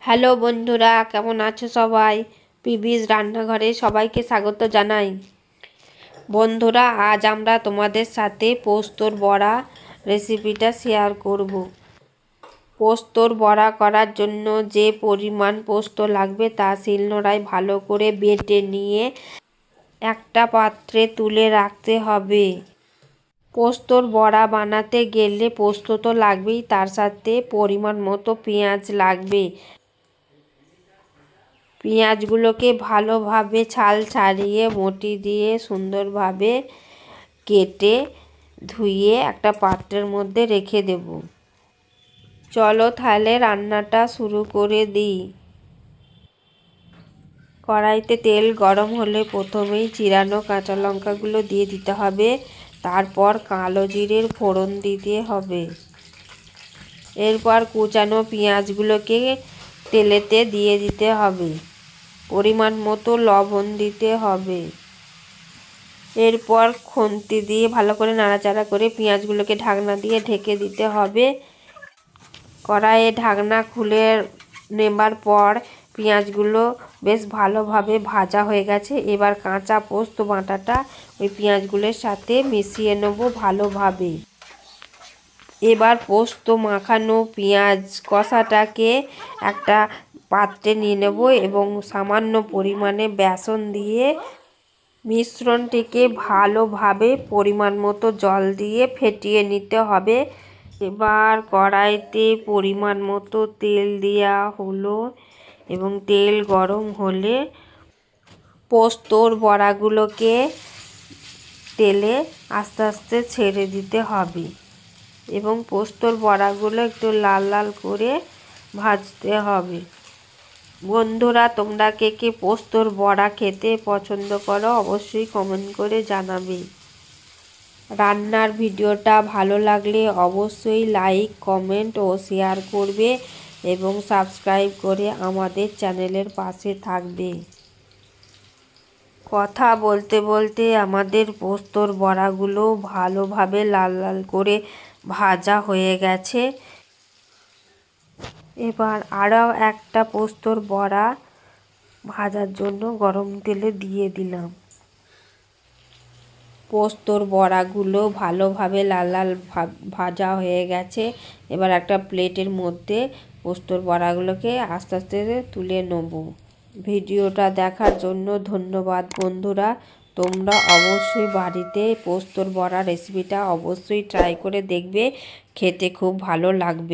Hello বন্ধুরা, কেমন আছো সবাই? পিবিস রান্নাঘরে সবাইকে স্বাগত জানাই। বন্ধুরা, আজ আমরা তোমাদের সাথে পোস্তর বড়া রেসিপিটা শেয়ার করব। পোস্তর বড়া করার জন্য যে পরিমাণ পোস্ত লাগবে তা শিলনোড়ায় ভালো করে বেটে নিয়ে একটা পাত্রে তুলে রাখতে হবে। পোস্তর বড়া বানাতে গেলে পোস্ত তো লাগবেই, তার সাথে পরিমাণ মতো পেঁয়াজ লাগবে। পেঁয়াজগুলোকে ভালোভাবে ছাল ছাড়িয়ে বটি দিয়ে সুন্দরভাবে কেটে ধুয়ে একটা পাত্রের মধ্যে রেখে দেব। চলো তাহলে রান্নাটা শুরু করে দিই। কড়াইতে তেল গরম হলে প্রথমেই চিরানো কাঁচা লঙ্কাগুলো দিয়ে দিতে হবে। তারপর কালো জিরের ফোড়ন দিতে হবে। এরপর কুচানো পেঁয়াজগুলোকে তেলেতে দিয়ে দিতে হবে। পরিমাণ মতো লবণ দিতে হবে। এরপর খুন্তি দিয়ে ভালো করে নাড়াচাড়া করে পেঁয়াজগুলোকে ঢাকনা দিয়ে ঢেকে দিতে হবে। কড়াইয়ে ঢাকনা খুলে নেবার পর পেঁয়াজগুলো বেশ ভালোভাবে ভাজা হয়ে গেছে। এবার কাঁচা পোস্ত বাটাটা ওই পেঁয়াজগুলোর সাথে মিশিয়ে নেব ভালোভাবে। এবার পোস্ত মাখানো পেঁয়াজ কষাটাকে একটা পাত্রে নিয়ে নেব এবং সামান্য পরিমাণে বেসন দিয়ে মিশ্রণটিকে ভালোভাবে পরিমাণ মতো জল দিয়ে ফেটিয়ে নিতে হবে। এবার কড়াইতে পরিমাণ মতো তেল দেওয়া হলো এবং তেল গরম হলে পোস্তর বড়াগুলোকে তেলে আস্তে আস্তে ছেড়ে দিতে হবে এবং পোস্তর বড়াগুলো একটু লাল লাল করে ভাজতে হবে। বন্ধুরা, তোমরা কে কে পোস্তর বড়া খেতে পছন্দ করো অবশ্যই কমেন্ট করে জানাবে। রান্নার ভিডিওটা ভালো লাগলে অবশ্যই লাইক, কমেন্ট ও শেয়ার করবে এবং সাবস্ক্রাইব করে আমাদের চ্যানেলের পাশে থাকবে। কথা বলতে বলতে আমাদের পোস্তর বড়াগুলো ভালোভাবে লাল লাল করে ভাজা হয়ে গেছে। এবার আরও একটা পোস্তর বড়া ভাজার জন্য গরম তেলে দিয়ে দিলাম। পোস্তর বড়াগুলো ভালোভাবে লাল লাল ভাজা হয়ে গেছে। এবার একটা প্লেটের মধ্যে পোস্তর বড়াগুলোকে আস্তে আস্তে তুলে নেব। ভিডিওটা দেখার জন্য ধন্যবাদ বন্ধুরা। তোমরা অবশ্যই বাড়িতে পোস্তর বড়া রেসিপিটা অবশ্যই ট্রাই করে দেখবে, খেতে খুব ভালো লাগবে।